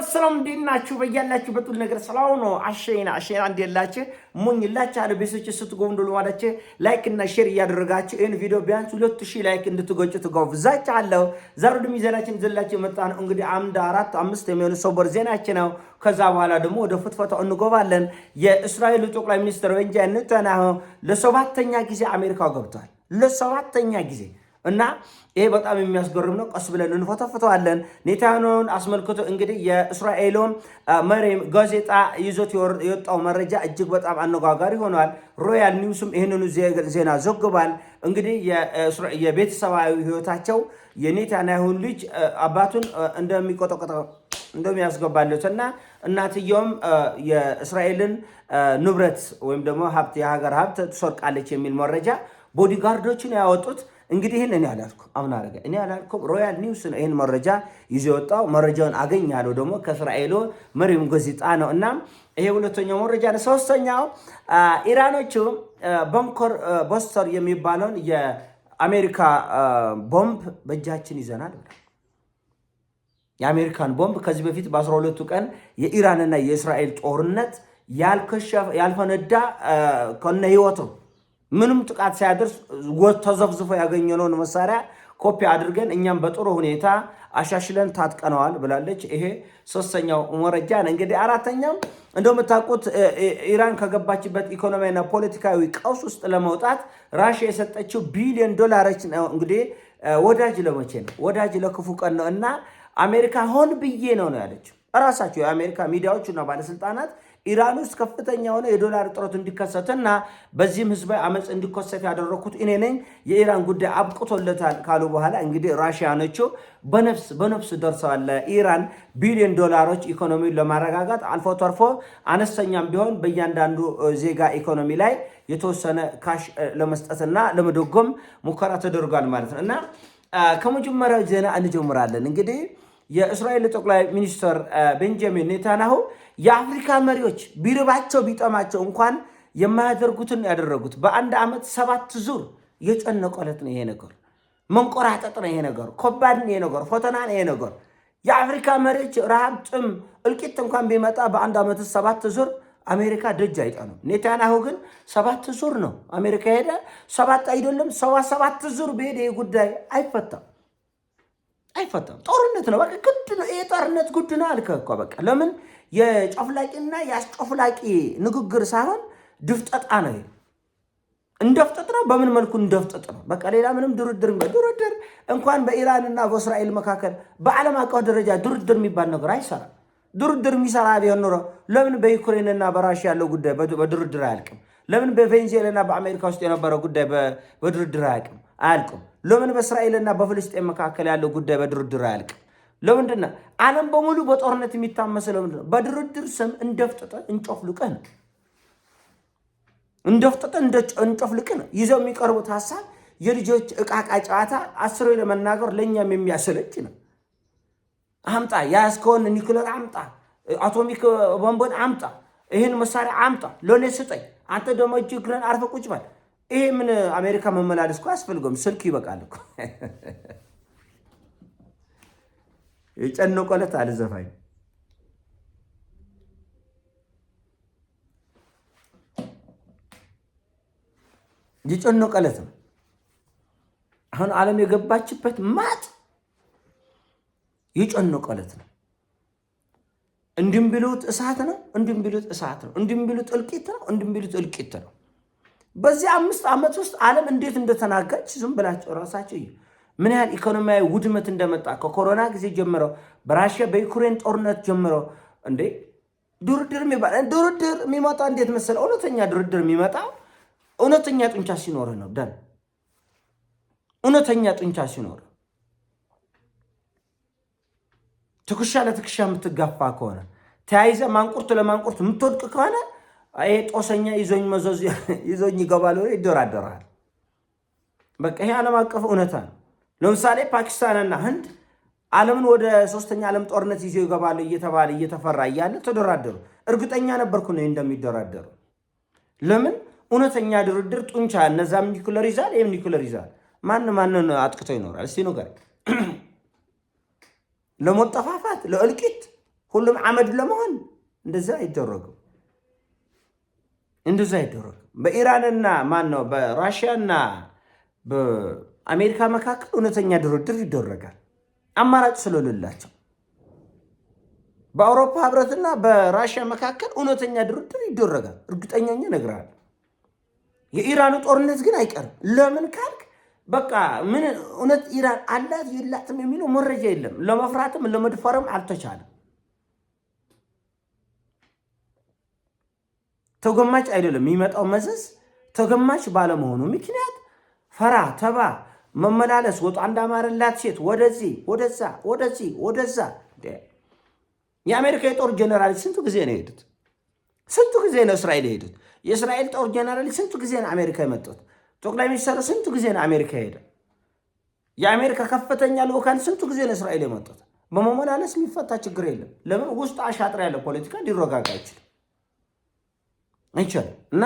ሰላም እንዴናችሁ? በያላችሁበት ሁሉ ነገር ሰላም ነው። አሸይና እንዴላችሁ? ሞኝላችሁ አለ ቤቶች ስትጎምዱ ለማዳችሁ ላይክ እና ሼር እያደረጋችሁ ይሄን ቪዲዮ ቢያንስ 2000 ላይክ እንድትጎጩ ትጋብዛችኋለሁ። ዛሬ ደግሞ ይዘናችን ዘላችሁ መጣን። እንግዲህ አምድ 4 5 የሚሆኑ ሰበር ዜናችን ነው። ከዛ በኋላ ደግሞ ወደ ፍትፈታው እንገባለን። የእስራኤል ጠቅላይ ሚኒስትር ቤንጃሚን ኔታንያሁ ለሰባተኛ ጊዜ አሜሪካ ገብቷል። ለሰባተኛ ጊዜ እና ይሄ በጣም የሚያስገርም ነው። ቀስ ብለን እንፈተፍተዋለን። ኔታንያሁን አስመልክቶ እንግዲህ የእስራኤሉን መሪ ጋዜጣ ይዞት የወጣው መረጃ እጅግ በጣም አነጋጋሪ ሆኗል። ሮያል ኒውስም ይህንኑ ዜና ዘግቧል። እንግዲህ የቤተሰባዊ ህይወታቸው የኔታንያሁን ልጅ አባቱን እንደሚቆጠቆጠው እንደሚያስገባለት እና እናትየውም የእስራኤልን ንብረት ወይም ደግሞ ሀብት የሀገር ሀብት ትሰርቃለች የሚል መረጃ ቦዲጋርዶችን ያወጡት እንግዲህ እኔ አላልኩም ሮያል ኒውስ ነው ይሄን መረጃ ይዞ የወጣው። መረጃውን አገኛለሁ ደግሞ ከእስራኤሉ መሪም ጋዜጣ ነው። እና ይሄ ሁለተኛው መረጃ ነው። ሶስተኛው ኢራኖቹ ባንኮር ቦስተር የሚባለውን የአሜሪካ ቦምብ በእጃችን ይዘናል ብለው የአሜሪካን ቦምብ ከዚህ በፊት በ12ቱ ቀን የኢራንና የእስራኤል ጦርነት ያልፈነዳ ከነ ህይወቱ ምንም ጥቃት ሳያደርስ ተዘፍዝፎ ያገኘነውን መሳሪያ ኮፒ አድርገን እኛም በጥሩ ሁኔታ አሻሽለን ታጥቀነዋል ብላለች። ይሄ ሶስተኛው መረጃ ነው። እንግዲህ አራተኛው እንደምታውቁት ኢራን ከገባችበት ኢኮኖሚያዊና ፖለቲካዊ ቀውስ ውስጥ ለመውጣት ራሽያ የሰጠችው ቢሊዮን ዶላሮች ነው። እንግዲህ ወዳጅ ለመቼ ነው? ወዳጅ ለክፉ ቀን ነው። እና አሜሪካ ሆን ብዬ ነው ያለችው። እራሳቸው የአሜሪካ ሚዲያዎችና ባለስልጣናት ኢራን ውስጥ ከፍተኛ የሆነ የዶላር እጥረት እንዲከሰትና በዚህም ህዝባዊ አመፅ እንዲከሰት ያደረኩት እኔ ነኝ፣ የኢራን ጉዳይ አብቅቶለታል ካሉ በኋላ እንግዲህ ራሽያኖቹ በነፍስ ደርሰዋል። ኢራን ቢሊዮን ዶላሮች ኢኮኖሚውን ለማረጋጋት አልፎ ተርፎ አነስተኛም ቢሆን በእያንዳንዱ ዜጋ ኢኮኖሚ ላይ የተወሰነ ካሽ ለመስጠትና ለመደጎም ሙከራ ተደርጓል ማለት ነው። እና ከመጀመሪያው ዜና እንጀምራለን። እንግዲህ የእስራኤል ጠቅላይ ሚኒስትር ቤንጃሚን ኔታንያሁ የአፍሪካ መሪዎች ቢርባቸው ቢጠማቸው እንኳን የማያደርጉትን ያደረጉት በአንድ ዓመት 7 ዙር የጨነቀለት ነው። ይሄ ነገር መንቆራጠጥ ነው። ይሄ ነገር ከባድ ነው። ይሄ ነገር ፈተና ነው። ይሄ ነገር የአፍሪካ መሪዎች ረሃብ፣ ጥም፣ እልቂት እንኳን ቢመጣ በአንድ ዓመት 7 ዙር አሜሪካ ደጅ አይጠኑም። ኔታንያሁ ግን 7 ዙር ነው አሜሪካ ሄደ። 7 አይደለም 7 ዙር በሄደ ይሄ ጉዳይ አይፈታም። ጦርነት ነው። በቃ ግድ ነው። ይሄ ጦርነት ግድ ነው አልከ እኮ በቃ። ለምን የጨፍላቂና የአስጨፍላቂ ንግግር ሳይሆን ድፍጠጣ ነው። እንደፍጠጥ ነው። በምን መልኩ እንደፍጠጥ ነው? በቃ ሌላ ምንም ድርድር እንኳን በኢራንና በእስራኤል መካከል በዓለም አቀፍ ደረጃ ድርድር የሚባል ነገር አይሰራም። ድርድር የሚሰራ ቢሆን ኖሮ ለምን በዩክሬንና በራሽያ ያለው ጉዳይ በድርድር አያልቅም? ለምን በቬንዙዌላና በአሜሪካ ውስጥ የነበረው ጉዳይ በድርድር አያልቅም? ለምን በእስራኤልና በፍልስጤን መካከል ያለው ጉዳይ በድርድር አያልቅም? ለምንድን ነው ዓለም በሙሉ በጦርነት የሚታመሰው? ለምንድን ነው? በድርድር ስም እንደፍጠጠ እንጮፍልቀህ ነው። እንጮፍልቀህ ነው ይዘው የሚቀርቡት ሀሳብ የልጆች እቃቃ ጨዋታ። አስሮ ለመናገር ለእኛም የሚያሰለች ነው። አምጣ፣ ያስከውን ኒኩለር አምጣ፣ አቶሚክ ቦምቦን አምጣ፣ ይህን መሳሪያ አምጣ፣ ለኔ ስጠኝ፣ አንተ ደግሞ እጅግህን አርፈህ ቁጭ በል። ይሄ ምን አሜሪካ መመላለስ እኮ አያስፈልገውም። ስልክ ይበቃል እኮ። የጨነቆለት አለ ዘፋኝ። የጨነቆለት ነው። አሁን ዓለም የገባችበት ማጥ የጨነቆለት ነው። እንዲም ቢሉት እሳት ነው፣ እንዲም ቢሉት እሳት ነው፣ እንዲም ቢሉት እልቂት ነው፣ እንዲም ቢሉት እልቂት ነው። በዚህ 5 ዓመት ውስጥ ዓለም እንዴት እንደተናጋች ዝም ብላችሁ ራሳችሁ ምን ያህል ኢኮኖሚያዊ ውድመት እንደመጣ ከኮሮና ጊዜ ጀምሮ በራሽያ በዩክሬን ጦርነት ጀምሮ እንዴ ድርድር የሚመጣ እንዴት መሰለ? እውነተኛ ድርድር የሚመጣ እውነተኛ ጡንቻ ሲኖር ነው። እውነተኛ ጡንቻ ሲኖር ትከሻ ለትከሻ የምትጋፋ ከሆነ ተያይዘ ማንቁርት ለማንቁርት የምትወድቅ ከሆነ ይሄ ጦሰኛ ይዞኝ ይገባል ወይ ይደራደራል። በቃ ይሄ ዓለም አቀፍ እውነታ ነው። ለምሳሌ ፓኪስታንና ህንድ ዓለምን ወደ 3ኛ ዓለም ጦርነት ይዘው ይገባሉ እየተባለ እየተፈራ እያለ ተደራደሩ። እርግጠኛ ነበርኩ ነው እንደሚደራደሩ። ለምን? እውነተኛ ድርድር ጡንቻ። እነዛም ኒኩለር ይዛል፣ ይሄም ኒኩለር ይዛል። ማንን አጥቅቶ ይኖራል? እስቲ ነገር ለመጠፋፋት ለእልቂት ሁሉም አመድ ለመሆን እንደዛ አይደረግም። በኢራንና በራሽያና በአሜሪካ መካከል እውነተኛ ድርድር ይደረጋል፣ አማራጭ ስለሌላቸው። በአውሮፓ ህብረትና በራሽያ መካከል እውነተኛ ድርድር ይደረጋል፣ እርግጠኛ እነግርሃለሁ። የኢራኑ ጦርነት ግን አይቀርም። ለምን ካልክ በቃ ምን እውነት ኢራን አላት የላትም የሚለው መረጃ የለም። ለመፍራትም ለመድፈርም አልተቻለም። ተገማች አይደለም የሚመጣው መዘዝ ተገማች ባለመሆኑ ምክንያት ፈራ ተባ መመላለስ ወጡ እንዳማረላት ሴት ወደዛ። የአሜሪካ የጦር ጀነራል ስንቱ ጊዜ ነው የሄዱት? ስንቱ ጊዜ ነው እስራኤል የሄዱት? የእስራኤል ጦር ጀነራል ስንቱ ጊዜ ነው አሜሪካ የመጡት? ጠቅላይ ሚኒስትሩ ስንቱ ጊዜ ነው አሜሪካ ሄደ? የአሜሪካ ከፍተኛ ልኡካን ስንቱ ጊዜ ነው እስራኤል የመጡት? በመመላለስ የሚፈታ ችግር የለም። ለምን ውስጥ አሻጥር ያለ ፖለቲካ ሊረጋጋ አይችልም። እና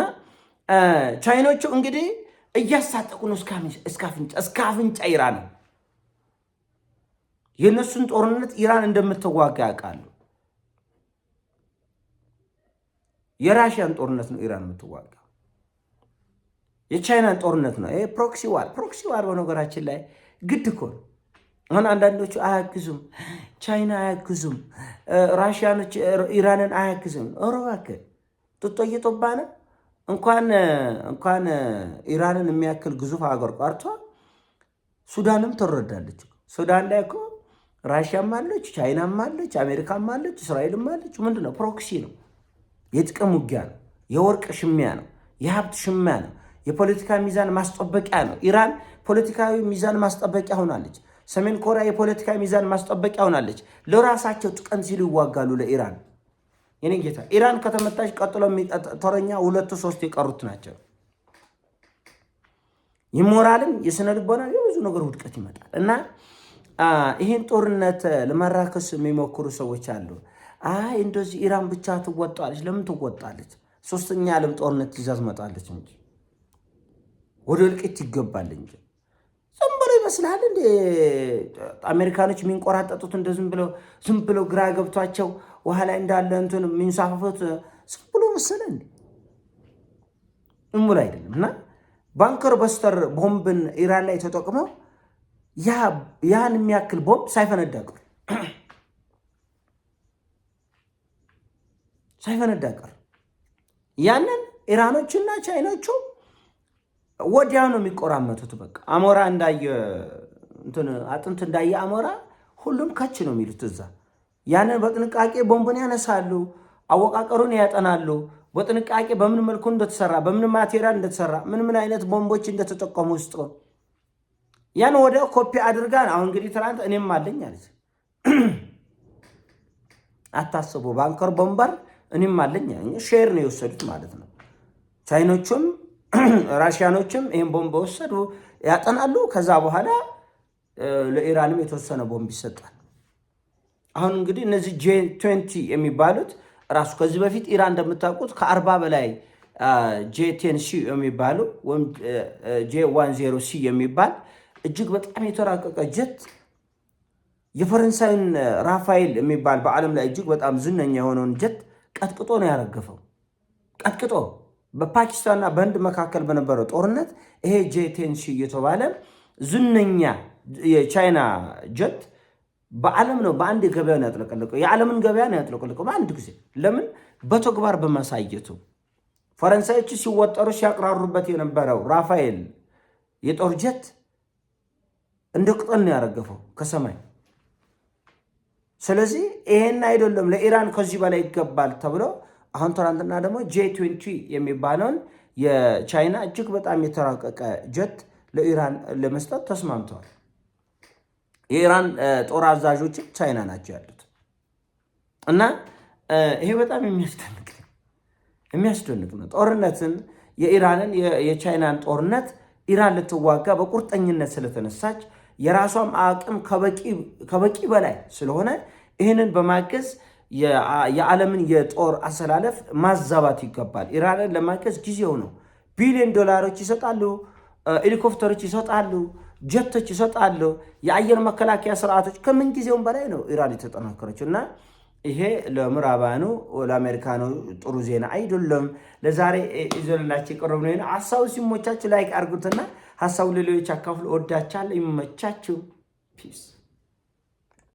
ቻይኖቹ እንግዲህ እያሳጠቁ ነው እስከ አፍንጫ ኢራን። የእነሱን ጦርነት ኢራን እንደምትዋጋ ያውቃሉ። የራሽያን ጦርነት ነው ኢራን የምትዋጋ፣ የቻይናን ጦርነት ነው። ይሄ ፕሮክሲ ዋር በነገራችን ላይ ግድ እኮ ነው። አሁን አንዳንዶቹ አያግዙም፣ ቻይና አያግዙም፣ ራሽያኖች ኢራንን አያግዙም። እባክህ ጡጦ እየጦባነ እንኳን ኢራንን የሚያክል ግዙፍ ሀገር ቀርቶ ሱዳንም ትረዳለች። ሱዳን ላይ እኮ ራሽያም አለች፣ ቻይናም አለች፣ አሜሪካም አለች፣ እስራኤልም አለች። ምንድነው? ፕሮክሲ ነው። የጥቅም ውጊያ ነው። የወርቅ ሽሚያ ነው። የሀብት ሽሚያ ነው። የፖለቲካ ሚዛን ማስጠበቂያ ነው። ኢራን ፖለቲካዊ ሚዛን ማስጠበቂያ ሆናለች። ሰሜን ኮሪያ የፖለቲካ ሚዛን ማስጠበቂያ ሆናለች። ለራሳቸው ጥቅም ሲሉ ይዋጋሉ ለኢራን። የኔ ጌታ ኢራን ከተመታች ቀጥሎ ተረኛ 2-3 የቀሩት ናቸው። የሞራልም የስነ ልቦና የብዙ ነገር ውድቀት ይመጣል እና ይሄን ጦርነት ለማራከስ የሚሞክሩ ሰዎች አሉ። እንደዚህ ኢራን ብቻ ትወጣለች። ለምን ትወጣለች? ሶስተኛ ዓለም ጦርነት ይዛ ትመጣለች እንጂ ወደ እልቂት ይገባል እንጂ ዝም ብሎ ይመስላል እንዴ? አሜሪካኖች የሚንቆራጠጡት እንደ ዝም ብሎ ግራ ገብቷቸው ውሃ ላይ እንዳለ እንትን የሚንሳፈፉት ዝም ብሎ መሰለ እንዴ? እሙል አይደለም። እና ባንከር በስተር ቦምብን ኢራን ላይ ተጠቅመው ያን የሚያክል ቦምብ ሳይፈነዳ ቀር ያንን ኢራኖችና ቻይኖቹ ወዲያው ነው የሚቆራመቱት። በቃ አሞራ እንዳየ አጥንት እንዳየ አሞራ ሁሉም ከች ነው የሚሉት እዛ። ያንን በጥንቃቄ ቦምቡን ያነሳሉ፣ አወቃቀሩን ያጠናሉ። በጥንቃቄ በምን መልኩ እንደተሰራ፣ በምን ማቴሪያል እንደተሰራ፣ ምን አይነት ቦምቦች እንደተጠቀሙ ውስጥ ያን ወደ ኮፒ አድርጋ አሁን እንግዲህ ትናንት እኔም አለኝ አለች። አታስቡ፣ ባንከር ቦምበር እኔም አለኝ ሼር ነው የወሰዱት ማለት ነው። ቻይኖቹም ራሽያኖችም ይሄን ቦምብ ወሰዱ፣ ያጠናሉ። ከዛ በኋላ ለኢራንም የተወሰነ ቦምብ ይሰጣል። አሁን እንግዲህ እነዚህ J-20 የሚባሉት ራሱ ከዚህ በፊት ኢራን እንደምታውቁት ከ40 በላይ J-10C የሚባሉ ወይም J-10C የሚባል እጅግ በጣም የተራቀቀ ጀት የፈረንሳይን ራፋኤል የሚባል በዓለም ላይ እጅግ በጣም ዝነኛ የሆነውን ጀት ቀጥቅጦ ነው ያረገፈው። ቀጥቅጦ በፓኪስታንና በህንድ መካከል በነበረው ጦርነት ይሄ J-10C እየተባለ ዝነኛ የቻይና ጀት በዓለም ነው በአንድ ገበያ ነው ያጥለቀለቀው። የዓለምን ገበያ ነው ያጥለቀለቀው በአንድ ጊዜ። ለምን? በተግባር በማሳየቱ። ፈረንሳዮች ሲወጠሩ ሲያቅራሩበት የነበረው ራፋኤል የጦር ጀት እንደ ቅጠል ነው ያረገፈው ከሰማይ። ስለዚህ ይሄን አይደለም ለኢራን ከዚህ በላይ ይገባል ተብሎ አሁን ትናንትና ደግሞ J-20 የሚባለውን የቻይና እጅግ በጣም የተራቀቀ ጀት ለኢራን ለመስጠት ተስማምተዋል። የኢራን ጦር አዛዦች ቻይና ናቸው ያሉት እና ይሄ በጣም የሚያስደንቅ ነው። ጦርነትን የኢራንን የቻይናን ጦርነት ኢራን ልትዋጋ በቁርጠኝነት ስለተነሳች የራሷም አቅም ከበቂ በላይ ስለሆነ ይህንን በማገዝ የዓለምን የጦር አሰላለፍ ማዛባት ይገባል። ኢራንን ለማገዝ ጊዜው ነው። ቢሊዮን ዶላሮች ይሰጣሉ፣ ሄሊኮፕተሮች ይሰጣሉ፣ ጀቶች ይሰጣሉ፣ የአየር መከላከያ ስርዓቶች። ከምን ጊዜውም በላይ ነው ኢራን የተጠናከረችው እና ይሄ ለምዕራባኑ ለአሜሪካኑ ጥሩ ዜና አይደለም። ለዛሬ ይዘንላችሁ የቀረብነው ነው። ሐሳቡ ሲሞቻችሁ ላይክ አድርጉትና ሐሳቡ ለሌሎች አካፍሉ። ወዳቻለሁ። ይመቻችሁ። ፒስ